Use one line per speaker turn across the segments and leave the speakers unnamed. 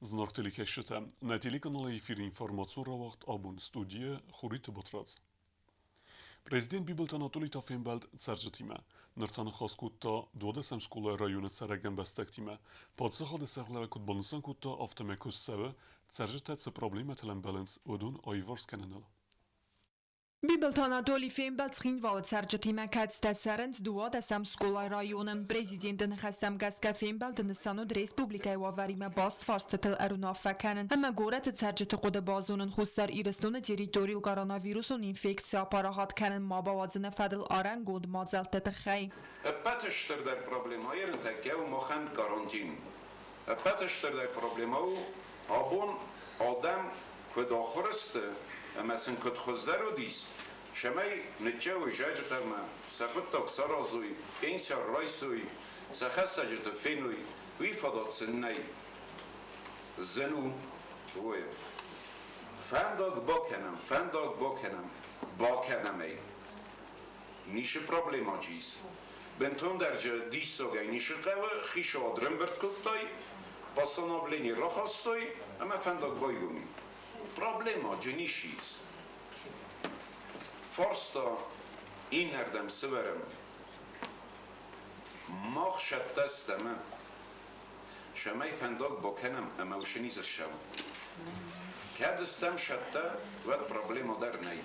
Znartili keşite, netili kanalı efiri informasyon vakt abun studiye xurite batraz. Prezident Bibelt Anatoli Tafenbeld sercetime, nırtanı xas kutta, duadesem skole rayonet seregen bestektima, padsaha de serleve kutbalınsan kutta afteme kus seve, sercetet se problemet helen balans odun ayvars kenenel.
Bibelt Anatoli Fembelt Schinwald sergetime Katstetsarens duodesem skolai rajonen prezidenten Chestem Gaska Fembelt in Sanod Respublikai wavarime bast farstetel erunafekenen. Ama goret serget qode bazonen khusar irestone territorial koronavirusun infektsiya parahat kenen mabawadzene fadel arangod mazeltet xey.
Patester der problema yerinte kev mochen karantin. Patester der problema abun adam kudakhriste مثلا کت خزده رو دیس شمای نتجه و جاج قرمه سخت تاکسار آزوی این سر رایسوی سخست جت فینوی وی فدات سنی زنو وی فنداگ با کنم ای نیش پرابلما جیز بنتون درجه دیس ساگه نیش قوه خیش آدرم برد کتای پاساناولینی را خواستای اما فنداگ بایگونی Problema genishiz. Forsta inerdem severem. Mach shattastama. Shamay fandog bokenam amausheniz الشام. Kadestam shatta vad problema dar nay.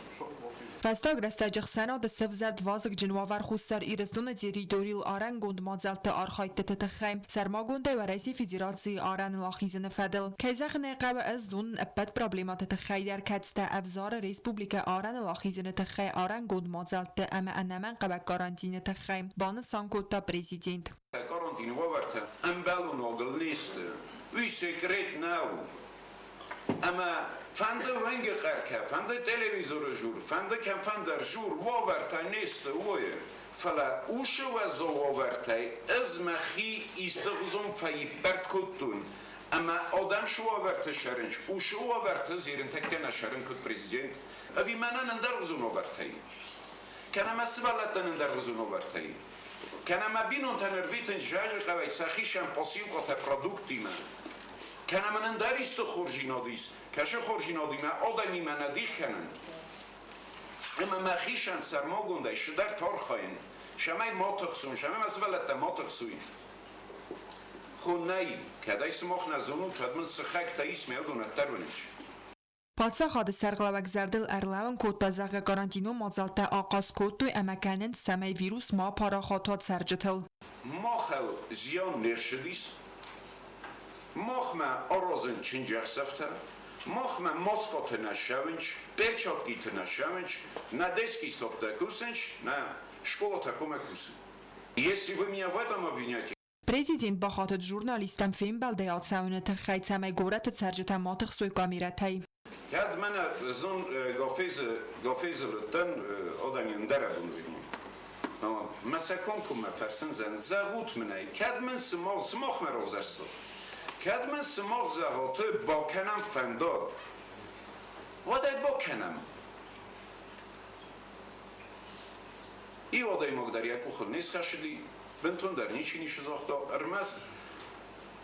Fastag restajig senad sevzard vazig jinwavar khusar irestone territorial arangond mazelte arkhaytet tetkhim sermagonde و رئیس فدراسیون آرن لاخیزن فدل کیزخن قبل از زون ابد پروبلمات تخیل کتست افزار ریسپوبلیک آرن لاخیزن تخی آرنگond mazelte اما انمن قبل کارانتین تخیم بان سانکوتا پرزیدنت
کارانتین وارته امبالون اگل نیست وی سکرت ناو اما فنده ونگ قرکه فنده تلویزور جور فنده کم فنده جور وارته نیست وی فلا اوش و زوارته از مخی استخدام فی برد کتون اما آدم شو وارته شرنج اوش وارته زیرن تکتن شرن کت پرزیدنت اوی منن اندرزون وارته کنه مسئولت اندرزون وارته کنه ما بینون تنرویتن جاج قوی سخیشم پاسیو قطع پرودکتی من کنه من اندریست خورجینادیس کشه خورجینادی من آدمی من ندیخ کنن اما مخیشن سرما گنده شدر تار خواهین شمای ما تخصون شمای مسئولت ما تخصوین خون نی که دای سماخ نزونو تدمن سخک تا ایس میادونه ترونیش
پادسا خاد سرقلوک زردل ارلاون کوتا زغ کارانتینو مازالتا آقاز کوتوی امکنن سمی ویروس ما پارا خاطات سرجتل
ما خل زیان نرشدیس ماخ ما آرازن چنجر سفته ماخ ما ماسکات نشونج برچاکی نشونج نه دسکی ساخته کوسنج نه شکولا تکومه کوسن Если вы меня в этом обвиняете,
Президент با خاطر ژورنالیستم فیلم بلدیات ساونه تخیل سمی گورت سرجتا ماتخ سوی کامیرتی
kad mene zon gafezelten odanın derabun vini. Ama mesakon kumme fersen zen zagut mene kad men smach mer rozersto. Kad men smach zagote bakenam fendar. Vaday bakenam. I vaday magdariya kukhul nis khashidi bentun der nichini shizakta ermas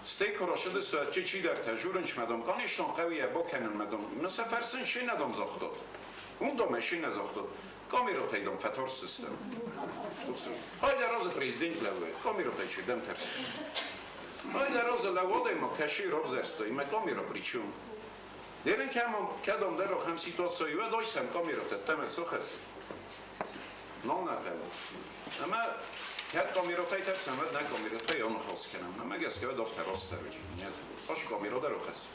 Stej koroszydy słuchajcie, ci der tajuręć madam, konieczną qawiya bokenin madam, مثلا فرسن شین ندام زاخته اون دو ماشین نزاخته کامیرو تایدم فتار سیستم های در راز پریزیدنت لوه کامیرو تای چیدم ترس های در راز لوه ما کشی رو زرسته اما کامیرو پریچون دیرن که هم کدام در هم سیتواسیوی و دایسم کامیرو تتم سوخس نه نفهم اما Kad kamerotay tepsem ve ne kamerotay onu xas kenam. Ama geske ve daftar rast tercih. Hoş kamera da roxas.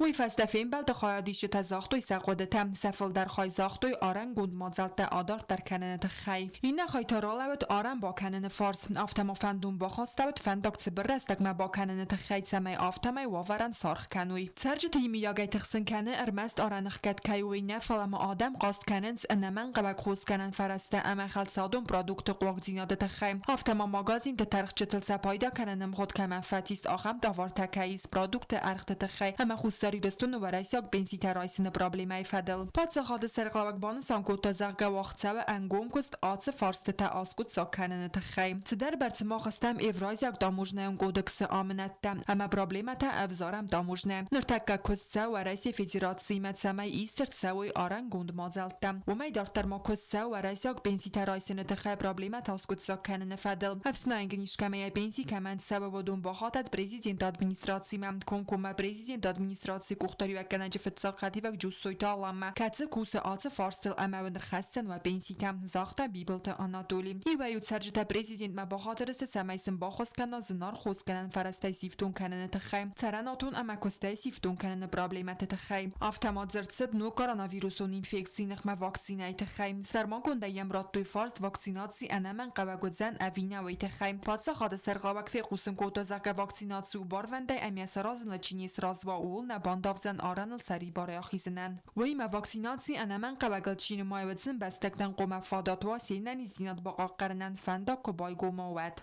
وی فست فیلم بلد خواهدیش تزاختوی سقودتم سفل در خواهی زاختوی آرن گوند مازالت آدارت در کننت خی این نخواهی تارالوت آرن با کنن فارس آفتما فندون با خواستوت فنداکت برستک ما با کننت خی سمی آفتمای وافرن سارخ کنوی سرجت هیمی یاگی تخصن کنه ارمست آرنخ کد کیوی نفل اما آدم قاست کننز انمن قبک خوز کنن فرسته اما خل سادون پرادوکت قواق زینادت خیم آفتما ماگازین ترخ چتل سپایدا کننم خود کمن فتیس آخم داوار تکیز پرادوکت ارخت خی اما خوز Խուսարիրստուն նվարայսյակ բենսիտարայսինը պրոբլեմայի ֆադել։ Պացը խադը սերղլավակ բանը սանկոտը զաղգա վաղցավը անգոնքուստ ացը ֆարստը տա ասկուտ սոքանը թխայ։ Ցդեր բերցմոխստամ Եվրազիակ տամուժնայուն կոդեքսը ամենատտամ, ամա պրոբլեմա տա ավզարամ տամուժնե։ Նրտակկա կոսցա վարայսի ֆեդերացի մեծամայ իստր ցավոյ արանգունդ մազալտամ։ Ումայ դարտարմա կոսցա վարայսյակ բենսիտարայսինը թխայ պրոբլեմա ասկուտ սոքանը ֆադել։ Հավսնային գնիշկամայ բենսի կաման սավոդուն բախատատ Prezident administratsiyma konkoma prezident administrasiya kuxtariyakanaji fıtsaqativak jussoytalama katsı kusa atı farsıl amavınır xassan ve bensitam zaxta bibelta Anatoli. İvayu serjita prezident ma baxatırısı samaysin baxoskana zinar xoskanan farastay siftun kanını tıxay. Taranatun ama kostay siftun kanını problematı tıxay. Avtomat zırtsit no koronavirusun infeksiyinix ma vaksinay tıxay. Sarman kondayem rattoy fars vaksinatsi anaman qavagodzan avina ve tıxay. Patsa xadı serqavak fequsun kota zaka vaksinasiya barvende emiyasarazın laçini srazva oğul na bandavzan aranıl sari baraya xizinen. Vayma vaksinasiya anaman qavagalçini mayvetsın bestekten qoma fadatwa seynen izinat baqaqarınan fenda kubay gomawet.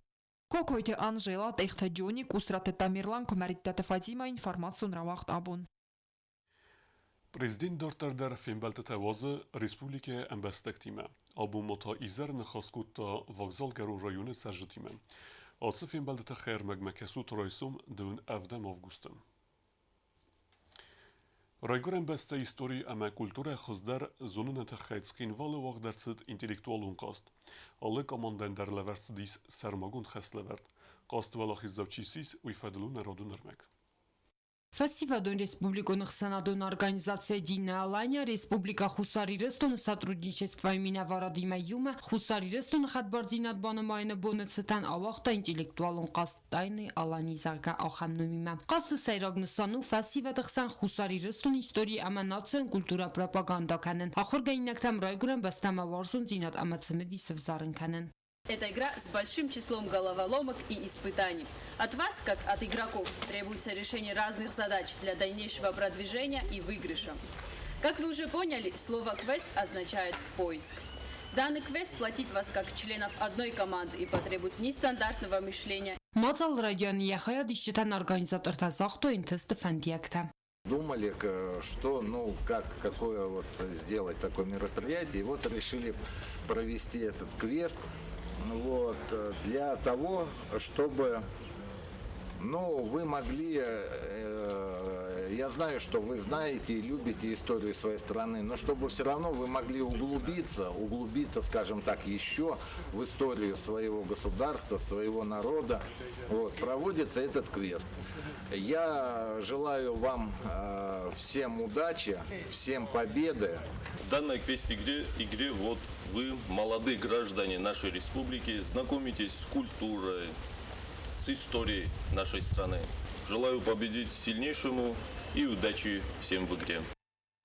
Kokoyte Anjela Tehtajonik usratı Tamirlan Komarittatı Fatima informasyon ravaqt abun.
Prezident Dörterdar Fembeltet Tevazı Respublike Embestektime. Abu Mota İzer Nexaskutta Vokzalgaru Rayonu Serjitime. Atsı Fembeltet Xeyr Megmekesut Raysum dün evdem avgustum. Raygor Embeste Histori ama Kultura Xızdar zonun Xeytskin Valı Vaqdertsit intellektual unkast. Alle komandan der Levertsidis Sermagun Xeslevert. Qast Vala Xizavçisis Uifadlu Narodun Ermek.
Фасивадон Республиконых Санадон Организация Дина Алания, Республика Хусарирестон, сотрудничество Минаварадима Юма, Хусарирестон Хадбардинат Банамайна Бонецетан Авахта интеллектуалон Кастайны Аланизарга Ахамнумима. Касты Сайрагнысану Фасивадахсан Хусарирестон истории Аманацен культура пропаганда канен. Ахоргайнактам Райгурам Бастама Варзун Динат Амацемедисов Зарын канен.
Это игра с большим числом головоломок и испытаний. От вас, как от игроков, требуется решение разных задач для дальнейшего продвижения и выигрыша. Как вы уже поняли, слово «квест» означает «поиск». Данный квест сплотит вас как членов одной команды и потребует нестандартного мышления.
Мацал район Яхая дищитан организатор Тазахто интесты фандиакта.
Думали, что, какое вот сделать такое мероприятие, и вот решили провести этот квест. Вот, для того, чтобы, вы могли, я знаю, что вы знаете и любите историю своей страны, но чтобы все равно вы могли углубиться, скажем так, еще в историю своего государства, своего народа. Вот, проводится этот квест. Я желаю вам всем удачи, всем победы.
В данной квест-игре вот вы, молодые граждане нашей республики, знакомитесь с культурой, с историей нашей страны. Желаю победить сильнейшему и удачи всем в игре.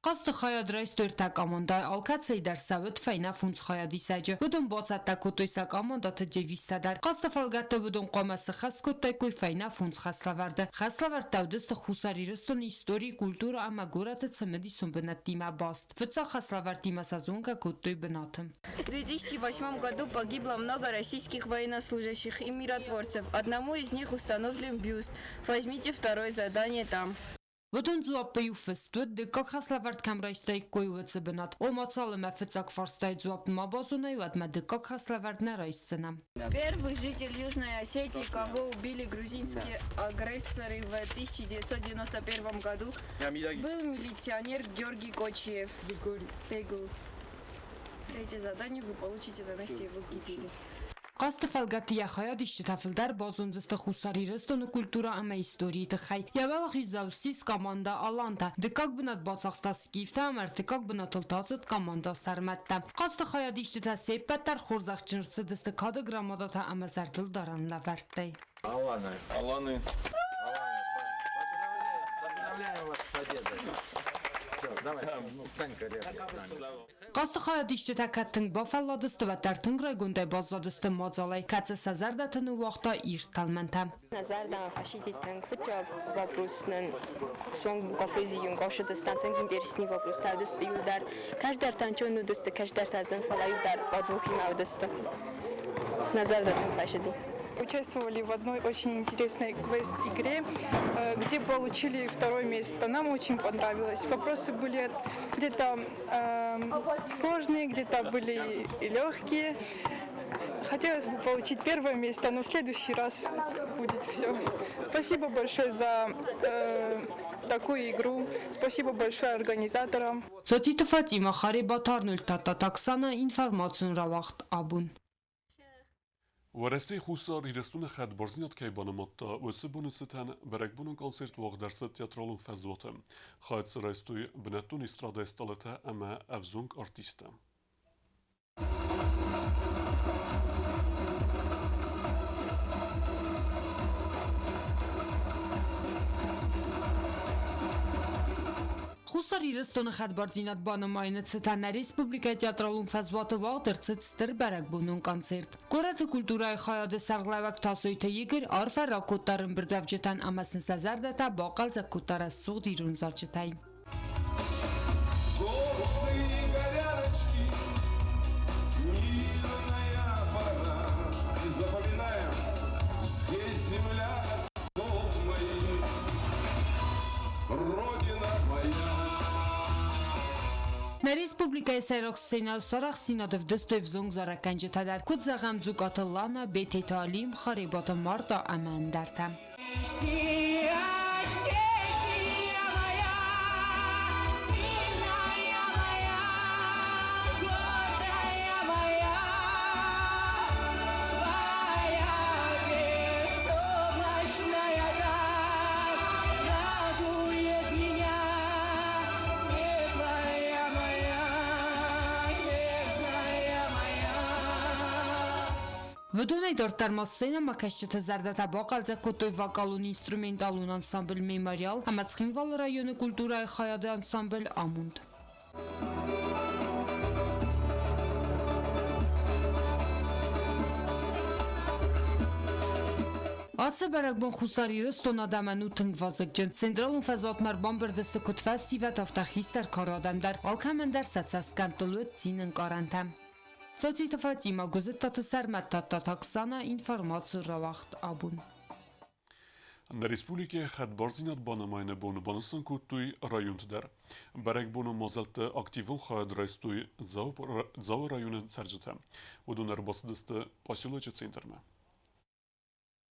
Qastı xayadrais törtə komanda alkatsay dərsavit fəyna func xayadisəcə. Budun botsatda kutoysa komandatı cevistədər. Qastı falgatda budun qoması xaskotay koy fəyna func xaslavardı. Xaslavard davdısты xusaririston истории, культура, ama горатı цемедисон бенаттима баст. Фыца xaslavardима сазонга кутой бенатым.
В 2008 году погибло много российских военнослужащих и миротворцев. Одному из них установлен бюст. Возьмите второе задание там.
Budun zuapпаю фестуд, дыка xaslavard камрайстай койвыцы бенат. О мацалы мафыцак фарстай zuapма базунай, ватма дыка xaslavard нарайсцена.
Первый житель Южной Осетии, кого убили грузинские агрессоры в 1991 году, был милиционер Георгий Кочиев. Пегул. Третье задание вы получите на месте его гибели.
Qastı falgatı yaxaya dişti tafıldar bozunzıstı xusaririston kultura ama istoriyi tıxay. Yavalıq izavsiz komanda alanda. Dikak binat batsaqsta skifta amartikak binat ıltazıt komanda sarmatta. Qastı xaya dişti ta seppettar xorzaq çınırsı dısты kadı gramadata ama zərtil daranla vərttay.
Аланы.
Поздравляем вас с победой. Давай, встань-ка рядом с нами.
Qastı xaya dişti ta kattın bafalladısты və tartın raygonday bazladısты mozalay. Katsı sazardatını vaxta irtalmanta.
Nazardan фашистите танкфычак вопросның соң кофезиюн гошыдыстан танк интересный вопрос тавдысты юлдар. Каждар танчону дысты, каждар тазын фалаюдар подвох имавдысты. Назардан фашиди.
участвовали в одной очень интересной квест-игре, где получили 2 место. Нам очень понравилось. Вопросы были где-то сложные, где-то были и легкие. Хотелось бы получить 1 место, но в следующий раз будет все. Спасибо большое за такую игру. Спасибо большое организаторам.
Ծոցիտվաց իմա խարիբաթարնուլ տատատաքսանա ինվարմացուն ռավախտ աբուն։
ورسه خusar irestune xed barzinat kaybanamatta vese bunutsetan berekbunun konsert vaq derset teatralun fezvatem. Xayt sıraystuy benettun istrada estalete ama evzung artiste.
Խուսար իրստոնը խատբարձինատ բանım aynı ցտանա Ռեսպուբլիկա театралուն ֆազվատը վաղդրցից ստրբարակ բունուն կոնցերտ։ Կորաթը կուլտուրայի խայադը սաղլավակ տասոյթը յիգր արֆար ակոտարն բրդավջետան ամասն սազարդատա բաղալ զակոտարա սուղ դիրուն զարջետայ։ Na Respublikaya Serok Senal Soraq Sinadov Dstoyev Zong Zarakanji Tadar Kut Zagam Zukatallana Bete Talim Xaribata Marta Amandarta. Vëdonaj dortar sena makashçete zardata bakalza kotoy vakalun instrumentalun ansambl memorial Amatsxinval rayonu kulturay xayadı ansambl Amund. Atse berekbon xusari rıston adamanı tıngvazıkcın. Centralun fazlatmar bambırdısты kutfaz sivat aftaxister karadamdar. Alkamender satsaskantılı tsinin karantam. Ծոցիտվաց իմա գոզտատը սարմատտատաքսանա ինվարմացը ռավախտ աբուն։
Na Respublike xed barzinat banamayne bonu banısın kuttuy rayont der. Berek bonu mazelte aktivun xayad raystuy zav rayonun sercetem. Udun erbasıdıstı pasyoloji centerme.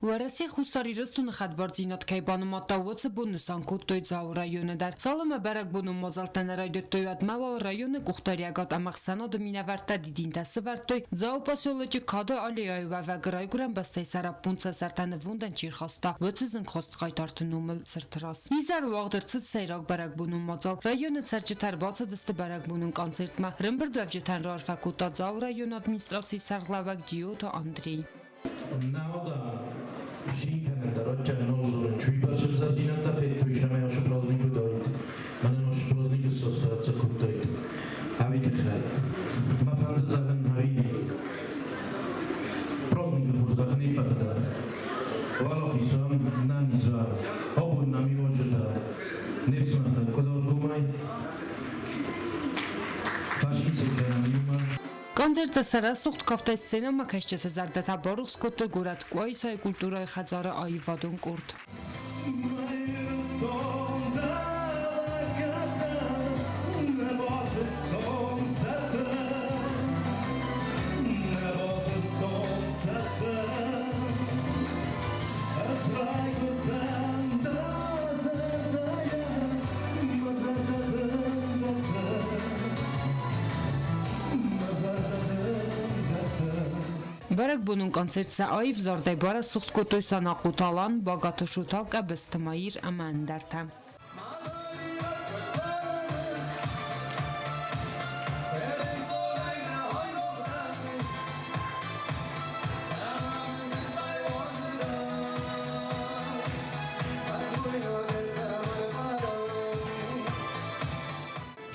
Вараси хусари рыстун хадбарзинат кайбану матавоцы бонусан куттой зау районы дар. Салама барак бону мазалтана райдоттой адмавал районы кухтариагат амахсана доминаварта дидинтасы вартой зау поселочи кады алияева ва грайгуран бастай сарапунца сартаны вундан чирхаста. Вцызын хост қайтарты нумыл сыртырас. Изар вағдырцыт сайрак барак бону мазал. Районы царчытар бацы дысты барак бонун концертма. Рымбыр дövcetən рарфа кута зау район администрации сарглавак Диота Андрей.
Шинкане дарача нозорун чуй башып зардината фетто ишамай ошу празднику дойт. Манен ошу празднику состоятся куттойт. Авите хай. Мафанды загын авини. Празднику фуждахни патада. Валохисам намизва. Обун намивожета. Нефсмата кодор гумай. Ташкицекта намиумай.
Концертը սարասուղտ կավտայ սցենա մակաշչեթը զարդատա բարուղ սկոտը գորատ կուայսայ կուլտուրայ խածարը այվադուն կուրդ։ Բարակ բունուն կոնցերտսա այվ զորդայ բարը սուղտ կոտոյսան աղուտալան բագատը շուտակ əbəstəmayır əməndərtə։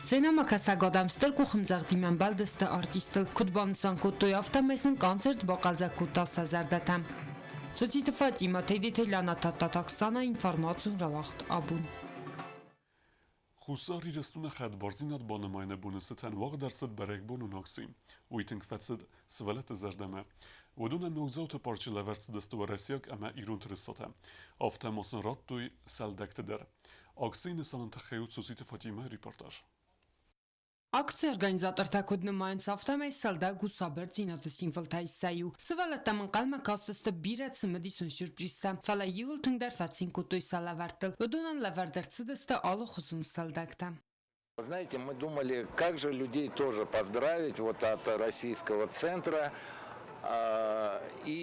Սցենա մակասագադամ ստրկ ու խմձաղ դիմյան բալդստը արտիստլ կուտբանուսան կուտոյ ավտամեսն կոնցերտ բակալզակ կուտաս հազարդատամ։ Ծոցիտվաց իմա թեդիթելանա տատատաքսանա ինվարմացուն ռավախտ աբուն։
Խուսար իրստունը խեդ բարզինատ բանımayne bunu seten vaq derset berek bunu naksi. Uytink fetsid svelete zerdeme. ودون نوزوت پارچه لورت دستو رسیق اما ایرون ترساته. آفته ماسن راد دوی سلدکت در. آکسین سالن تخیوت سوسیت فاطیمه ریپورتاج.
Акция организаторთა կոդնմայն սավտամայ սալդա գուսաբեր ծինատը սիմվլտայ սայու սվալատամն կալմա կաստստը բիրած մդիսուն սյուրպրիսա ֆալա յուլ թնդար ֆացին կոտոյ սալավարտել վդոնան լավարդերցդստը ալը խուսուն салдакта.
Знаете, мы думали, как же людей тоже поздравить вот от российского центра и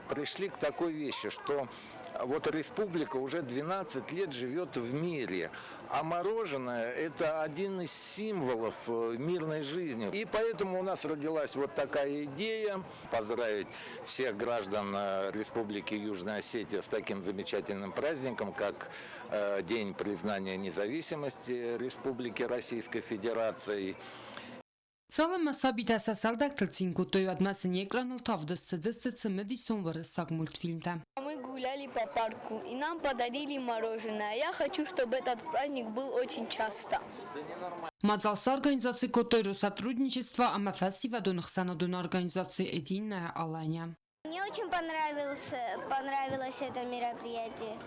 пришли к такой вещи, что вот республика уже 12 лет живет в мире, а мороженое – это один из символов мирной жизни. И поэтому у нас родилась вот такая идея поздравить всех граждан Республики Южная Осетия с таким замечательным праздником, как День признания независимости Республики Российской Федерации.
Ցալը մասաբիտ ասասալդակ թլցին կոտոյ ադմասն եկրանալ тавдысцы цемедисон вырысак мультфильмта.
Мы гуляли по парку и нам подарили мороженое. Я хочу, чтобы этот праздник был очень часто.
Мазалс организации Котойру сотрудничества АМФСИВа Донахсанадон организации Единая Алания.
Мне очень понравилось это мероприятие.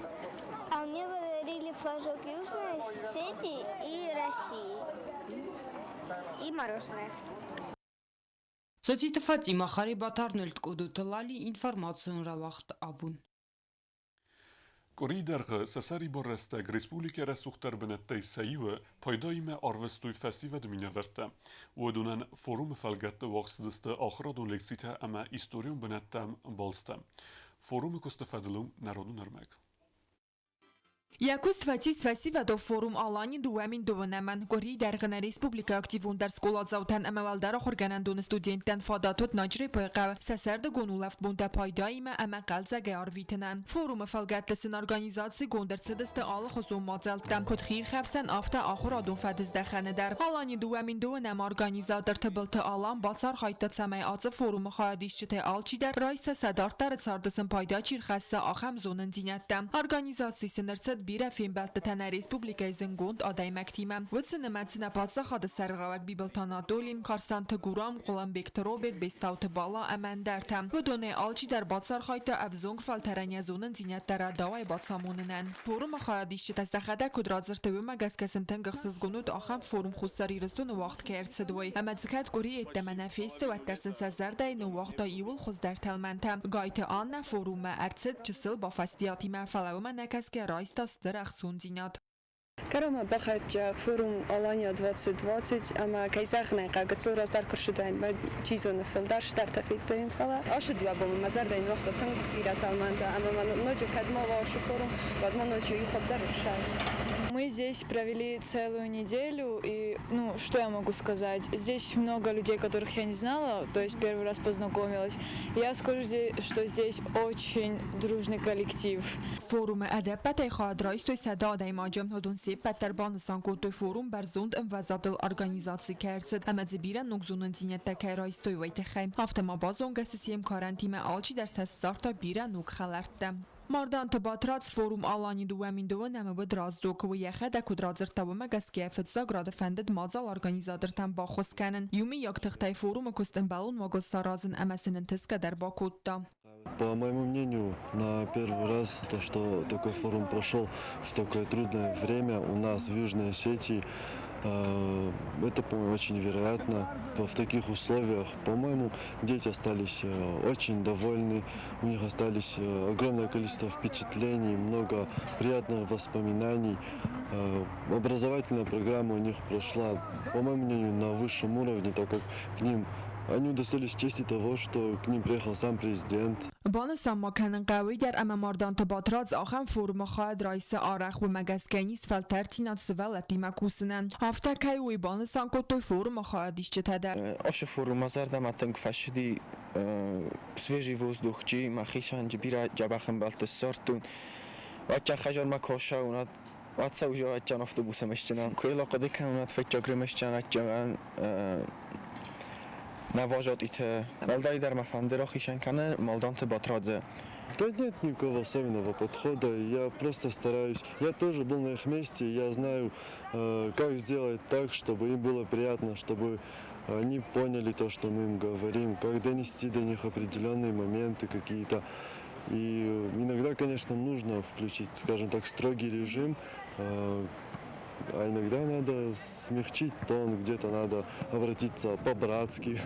А мне подарили флажок Южной Осетии и России. И мороженое.
Соците Фатима Харибатарнельт Кодуталали информацию равахт абун.
Коридерge сесари борестeg Республика Resухter benettei seiwe paydaime arvestoy festival mineverte. Wodunen forum felgette wachsdeste achradon leksite ama historium benettem balste. Forum kostefedelum narodun ermek.
Якус твати свасива до форум алани дуамин довнаман гори даргана республика активун дар сколат заутан амавалдар хорганандон студенттен фадатот наجри пайqa сесерд гонулафт бунда пайдайма ama qalzaga arvitnan forum falgatlsin organizatsiya gondersedeste al khusum mazaltam kotkhir khafsan afta akhradun fadizda khanedar alani duamin donam organizator tabılta alan basar haytat samay azı forum khadişte alçidar raisa sadartar sardısın payda çirxassa axam zonun zinattam organizatsiyasın Bira Fembeltă tana Republika Zengond aday maktimam. Vădsână mațina patsa xadı sərğalak bibiltana dolim karsan tăguram qolan bektă Robert bestaută bala əməndartam. Vădone alçi dar batsar xayta avzong faltaranya zonun zinatlara davay batsamonunan. Forum xayadişçi təstəxədə kudradzırtı və məgəskəsin təngıqsız qonud axam forum xusari rıstonu vaxt kərtsidvay. Əmədzikət qori etdəmənə festi və tərsin səzərdə inu vaxta ivul xuzdar təlməntam. Qaytı anna foruma ərtsid çısıl ba fastiyatime falavıma nəkəskə raistas
Карама бахач форум Алания 2020, ама кайзахна гацл раздар куршудаин ба чизон филдар штарта фитин фала. Ашудва бо мазардаин вақта танг ираталманда, ама ноджа кадма ваш форум, бадма ноджа ихобдар шай.
Мы здесь провели целую неделю, и, что я могу сказать? Здесь много людей, которых я не знала, то есть первый раз познакомилась. Я скажу, что здесь очень дружный коллектив.
Форум أدبت خواهد رئیس صدای ماجم هدون سیب پتر بانستان کوتوی فورم برزوند انوزادل ارگانیزاسی کرد. اما زبیرن نگزونن زینت تکه رئیس توی ویت خیم. هفته ما بازون گسیسیم کارانتیم آلچی در سسارتا بیرن نگ خلردم. ماردان تباترات فورум алани дуамин дуанаме бод раздок و یخه د کدرازر تبومه گسکه فتزاگراد فندد مازال ارگانیزادرتن باخوز کنن یومی یک تختای فورум کستن بالون ماگل سارازن امسنن تسکه در باکوتا.
По моему мнению, на первый раз то, что такой форум прошел в такое трудное время у нас в Южной Осетии, это, по-моему, очень вероятно. В таких условиях, по-моему, дети остались очень довольны, у них остались огромное количество впечатлений, много приятных воспоминаний. Образовательная программа у них прошла, по моему мнению, на высшем уровне, так как к ним они удостоились чести того, что к ним приехал сам президент.
بانستان مکانن قوی در اما ماردان تباترات آخم فورم خواهد رئیس آرخ و مگسکنیس فلتر تینات سوالتی مکوسنن. هفته که وی بانستان کتوی فورم خواهدیش چه تدر؟
آش فورم زردم اتنگ فشدی свежий воздух, جی مخیشان جبیره جبخم بالت سرتون وچه خجار مکاشه اونات واتسا وجا وچه اتوبوس مشتنن کویلا قدی که اونات فکر مشتن جمعن наважат ите валдай дар мафандера хишан кане малданте батрадзе.
Да нет никакого особенного подхода, я просто стараюсь, я тоже был на их месте, я знаю, как сделать так, чтобы им было приятно, чтобы они поняли то, что мы им говорим, как донести до них определенные моменты какие-то. И иногда, конечно, нужно включить, скажем так, строгий режим, а иногда надо смягчить тон, где-то надо обратиться по-братски.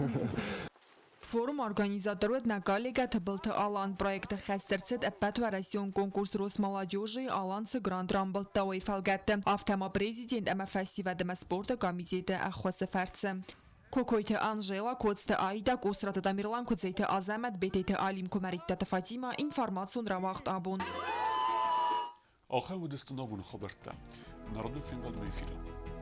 Форум организаторует на коллегат БЛТ Алан проекта хастерцет эппатуарасион конкурс Росмолодежи Аланцы Гранд Рамбл Тауэй Фалгатте Автома президент МФС Дема спорта комитета Ахвасеферце. Кокойте Анжела, Коцте Айда, Косрата Дамирлан, Куцейте Азамат, Бетейте Алим Кумариттата Фатима, информацион равахт абун.
آخر و دستنابون خبرته. نردو فیلم بعد میفیرم.